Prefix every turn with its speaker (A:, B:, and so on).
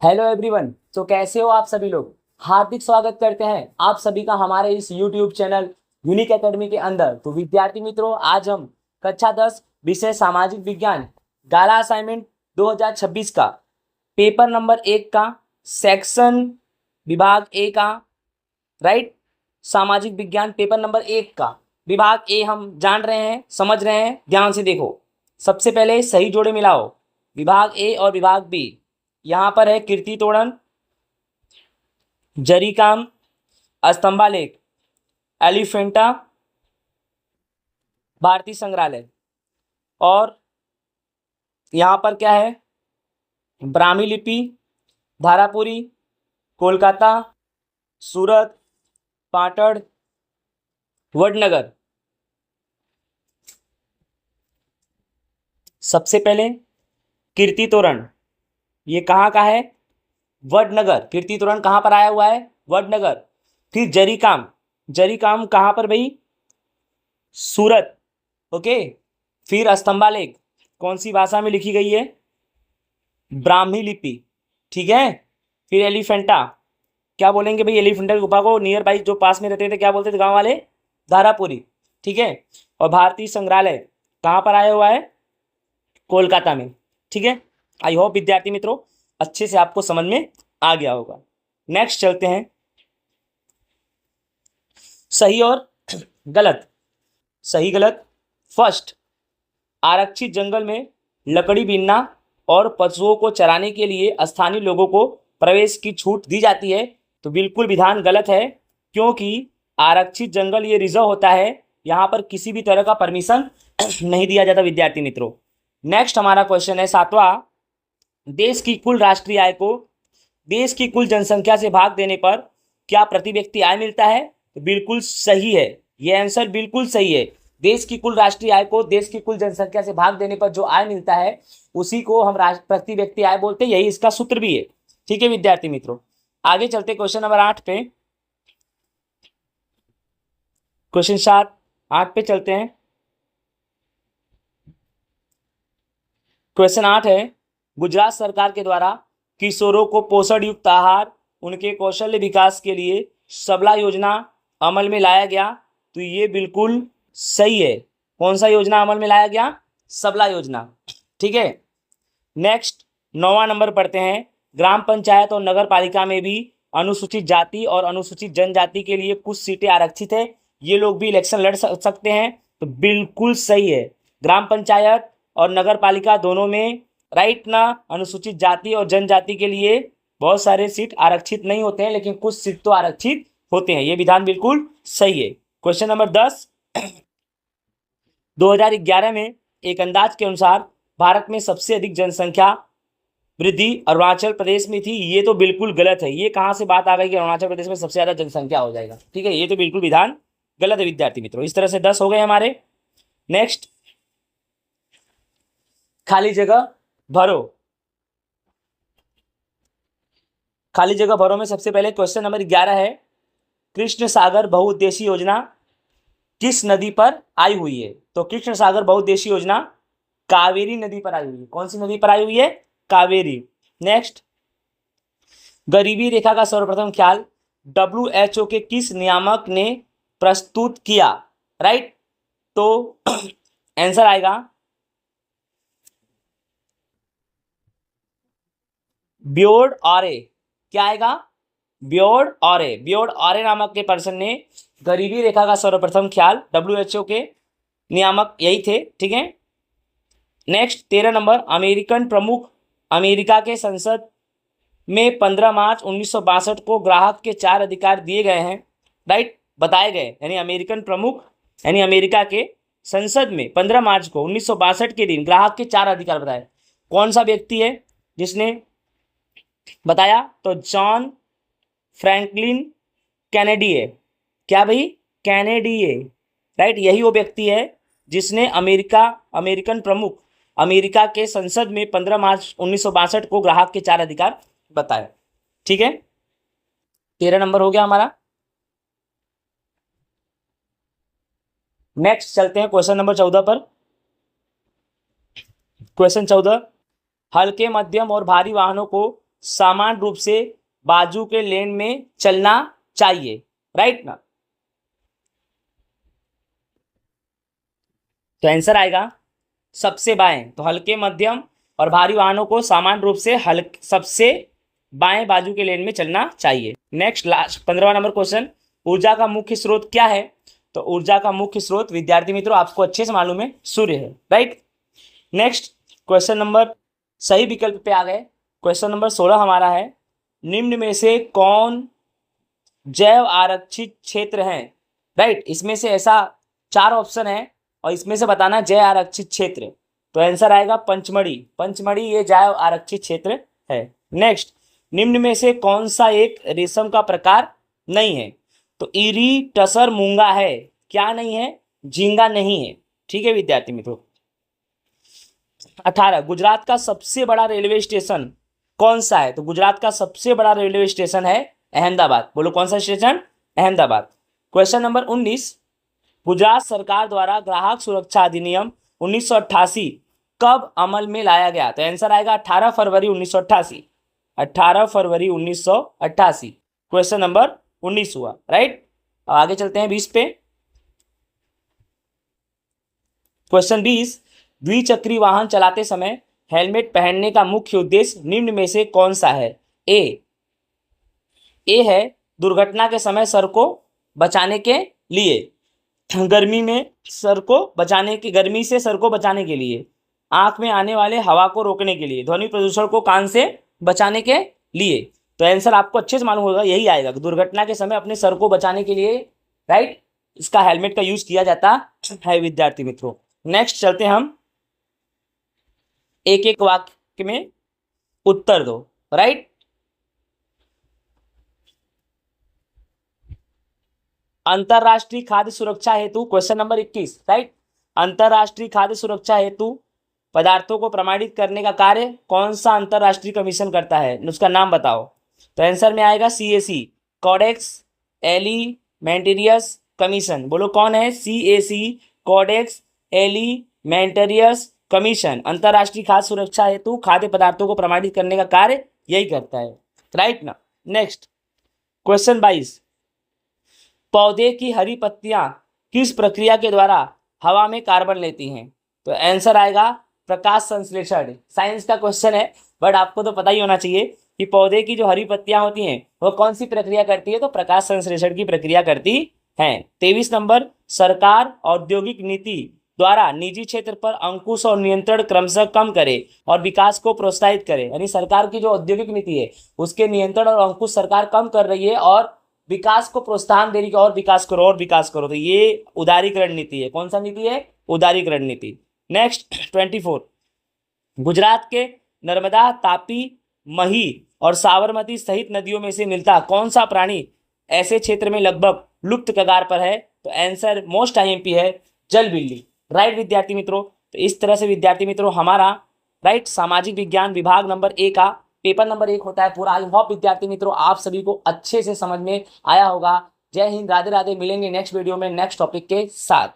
A: Hello everyone. तो कैसे हो आप सभी लोग। हार्दिक स्वागत करते हैं आप सभी का हमारे इस यूट्यूब चैनल यूनिक एकेडमी के अंदर। तो विद्यार्थी मित्रों, आज हम कक्षा 10 विषय सामाजिक विज्ञान गाला असाइनमेंट 2026 का पेपर नंबर 1 का सेक्शन विभाग ए का, राइट, सामाजिक विज्ञान पेपर नंबर 1 का विभाग ए हम जान रहे हैं, समझ रहे हैं। ध्यान से देखो। सबसे पहले सही जोड़े मिलाओ। विभाग ए और विभाग बी। यहाँ पर है कीर्ति तोड़न, जरी काम, स्तंभालेख, एलिफेंटा, भारतीय संग्रहालय। और यहाँ पर क्या है, ब्राह्मी लिपि, धारापुरी, कोलकाता, सूरत, पाटड़, वडनगर। सबसे पहले कीर्ति तोरण, ये कहाँ का है, वडनगर। कीर्ति तोरण कहाँ पर आया हुआ है, वडनगर। फिर जरी काम, जरी काम कहाँ पर भाई, सूरत। ओके। फिर स्तंभालेख कौन सी भाषा में लिखी गई है, ब्राह्मी लिपि, ठीक है। फिर एलिफेंटा, क्या बोलेंगे भाई, एलिफेंटा की गुफा को नियर बाई जो पास में रहते थे क्या बोलते थे गांव वाले, धारापुरी, ठीक है। और भारतीय संग्रहालय कहाँ पर आया हुआ है, कोलकाता में, ठीक है। आई होप विद्यार्थी मित्रों अच्छे से आपको समझ में आ गया होगा। नेक्स्ट चलते हैं, सही और गलत। सही गलत। फर्स्ट, आरक्षित जंगल में लकड़ी बीनना और पशुओं को चराने के लिए स्थानीय लोगों को प्रवेश की छूट दी जाती है। तो बिल्कुल विधान गलत है, क्योंकि आरक्षित जंगल ये रिजर्व होता है, यहाँ पर किसी भी तरह का परमिशन नहीं दिया जाता विद्यार्थी मित्रों। नेक्स्ट हमारा क्वेश्चन है सातवां, देश की कुल राष्ट्रीय आय को देश की कुल जनसंख्या से भाग देने पर क्या प्रति व्यक्ति आय मिलता है। तो बिल्कुल सही है, ये आंसर बिल्कुल सही है। देश की कुल राष्ट्रीय आय को देश की कुल जनसंख्या से भाग देने पर जो आय मिलता है उसी को हम प्रति व्यक्ति आय बोलते हैं, यही इसका सूत्र भी है, ठीक है विद्यार्थी मित्रों। आगे चलते क्वेश्चन नंबर 8 पे। क्वेश्चन 8 पे चलते हैं। क्वेश्चन 8 है, गुजरात सरकार के द्वारा किशोरों को पोषण युक्त आहार, उनके कौशल्य विकास के लिए सबला योजना अमल में लाया गया। तो ये बिल्कुल सही है। कौन सा योजना अमल में लाया गया, सबला योजना, ठीक है। नेक्स्ट 9वां नंबर पढ़ते हैं, ग्राम पंचायत और नगर पालिका में भी अनुसूचित जाति और अनुसूचित जनजाति के लिए कुछ सीटें आरक्षित है, ये लोग भी इलेक्शन लड़ सकते हैं। तो बिल्कुल सही है, ग्राम पंचायत और नगर पालिका दोनों में, राइट ना, अनुसूचित जाति और जनजाति के लिए बहुत सारे सीट आरक्षित नहीं होते हैं, लेकिन कुछ सीट तो आरक्षित होते हैं। ये विधान बिल्कुल सही है। क्वेश्चन नंबर 10, 2011 में एक अंदाज के अनुसार भारत में सबसे अधिक जनसंख्या वृद्धि अरुणाचल प्रदेश में थी। ये तो बिल्कुल गलत है। ये कहाँ से बात आ गई कि अरुणाचल प्रदेश में सबसे ज्यादा जनसंख्या हो जाएगा, ठीक है। ये तो बिल्कुल विधान गलत है विद्यार्थी मित्रों। इस तरह से 10 हो गए हमारे। नेक्स्ट, खाली जगह भरो। खाली जगह भरो में सबसे पहले क्वेश्चन नंबर 11 है, कृष्ण सागर बहुउद्देशीय योजना किस नदी पर आई हुई है। तो कृष्ण सागर बहुउद्देशीय योजना कावेरी नदी पर आई हुई है। कौन सी नदी पर आई हुई है, कावेरी। नेक्स्ट, गरीबी रेखा का सर्वप्रथम ख्याल WHO के किस नियामक ने प्रस्तुत किया, राइट। तो आंसर आएगा ब्योर्ड ऑरे। क्या आएगा, ब्योर्ड ऑरे। ब्योर्ड ऑरे नामक के पर्सन ने गरीबी रेखा का सर्वप्रथम ख्याल, WHO के नियामक यही थे, ठीक है। नेक्स्ट 13 नंबर, अमेरिकन प्रमुख अमेरिका के संसद में 15 मार्च 1962 को ग्राहक के 4 अधिकार दिए गए हैं, राइट, बताए गए। यानी अमेरिकन प्रमुख यानी अमेरिका के संसद में 15 मार्च को 1962 के दिन ग्राहक के 4 अधिकार बताए। कौन सा व्यक्ति है जिसने बताया, तो जॉन फ्रैंकलिन कैनेडी है। क्या भाई, कैनेडी है, राइट। यही वो व्यक्ति है जिसने अमेरिकन प्रमुख अमेरिका के संसद में 15 मार्च 1962 को ग्राहक के 4 अधिकार बताए, ठीक है। 13 नंबर हो गया हमारा। नेक्स्ट चलते हैं क्वेश्चन नंबर 14 पर। क्वेश्चन 14, हल्के मध्यम और भारी वाहनों को समान रूप से बाजू के लेन में चलना चाहिए, राइट ना। तो आंसर आएगा सबसे बाएं। तो हल्के, मध्यम और भारी वाहनों को समान रूप से सबसे बाएं बाजू के लेन में चलना चाहिए। नेक्स्ट लास्ट 15वां नंबर क्वेश्चन, ऊर्जा का मुख्य स्रोत क्या है? तो ऊर्जा का मुख्य स्रोत विद्यार्थी मित्रों आपको अच्छे से मालूम है, सूर्य है, राइट। नेक्स्ट क्वेश्चन नंबर, सही विकल्प पे आ गए। क्वेश्चन नंबर 16 हमारा है, निम्न में से कौन जैव आरक्षित क्षेत्र है? राइट, इसमें से ऐसा 4 ऑप्शन है और इसमें से बताना जैव आरक्षित क्षेत्र। तो आंसर आएगा पंचमढ़ी। पंचमढ़ी ये जैव आरक्षित क्षेत्र है। नेक्स्ट, निम्न में से कौन सा एक रेशम का प्रकार नहीं है? तो इरी, टसर, मूंगा है। क्या नहीं है? झींगा नहीं है। ठीक है विद्यार्थी मित्रों। 18, गुजरात का सबसे बड़ा रेलवे स्टेशन कौन सा है? तो गुजरात का सबसे बड़ा रेलवे स्टेशन है अहमदाबाद। बोलो कौन सा station? Ahmedabad. Question number 19, Gujarat सरकार द्वारा ग्राहक सुरक्षा अधिनियम 1988 कब अमल में लाया गया? तो आंसर आएगा 18 फरवरी 1988। 18 फरवरी 1988 क्वेश्चन नंबर 19 हुआ, राइट। अब आगे चलते हैं 20 पे। क्वेश्चन 20, द्विचक्री वाहन चलाते समय हेलमेट पहनने का मुख्य उद्देश्य निम्न में से कौन सा है? ए है दुर्घटना के समय सर को बचाने के लिए, गर्मी से सर को बचाने के लिए, आंख में आने वाले हवा को रोकने के लिए, ध्वनि प्रदूषण को कान से बचाने के लिए। तो आंसर आपको अच्छे से मालूम होगा, यही आएगा, दुर्घटना के समय अपने सर को बचाने के लिए, राइट, इसका हेलमेट का यूज किया जाता है विद्यार्थी मित्रों। नेक्स्ट चलते हैं हम, एक एक वाक्य में उत्तर दो, राइट। अंतरराष्ट्रीय खाद्य सुरक्षा हेतु, क्वेश्चन नंबर 21, राइट, अंतरराष्ट्रीय खाद्य सुरक्षा हेतु पदार्थों को प्रमाणित करने का कार्य कौन सा अंतरराष्ट्रीय कमीशन करता है? उसका नाम बताओ। तो आंसर में आएगा CAC, कोडेक्स एलिमेंटेरियस कमीशन। बोलो कौन है? CAC, कोडेक्स एलिमेंटेरियस कमीशन अंतरराष्ट्रीय खाद्य सुरक्षा हेतु खाद्य पदार्थों को प्रमाणित करने का कार्य यही करता है, राइट ना। नेक्स्ट क्वेश्चन 22, पौधे की हरी पत्तियां किस प्रक्रिया के द्वारा हवा में कार्बन लेती हैं? तो आंसर आएगा प्रकाश संश्लेषण। साइंस का क्वेश्चन है बट आपको तो पता ही होना चाहिए कि पौधे की जो हरी पत्तियां होती हैं वो कौन सी प्रक्रिया करती है? तो प्रकाश संश्लेषण की प्रक्रिया करती है। 23 नंबर, सरकार औद्योगिक नीति द्वारा निजी क्षेत्र पर अंकुश और नियंत्रण क्रमशः कम करे और विकास को प्रोत्साहित करे। यानी सरकार की जो औद्योगिक नीति है उसके नियंत्रण और अंकुश सरकार कम कर रही है और विकास को प्रोत्साहन दे रही है, और विकास करो और विकास करो। तो ये उदारीकरण नीति है। कौन सा नीति है? उदारीकरण नीति। नेक्स्ट 24, गुजरात के नर्मदा, तापी, मही और साबरमती सहित नदियों में से मिलता कौन सा प्राणी ऐसे क्षेत्र में लगभग लुप्त कगार पर है? तो आंसर मोस्ट IMP है जल बिल्ली, राइट विद्यार्थी मित्रों। तो इस तरह से विद्यार्थी मित्रों हमारा राइट सामाजिक विज्ञान विभाग नंबर 1 का पेपर नंबर 1 होता है पूरा। आई होप विद्यार्थी मित्रों आप सभी को अच्छे से समझ में आया होगा। जय हिंद, राधे राधे। मिलेंगे नेक्स्ट वीडियो में नेक्स्ट टॉपिक के साथ।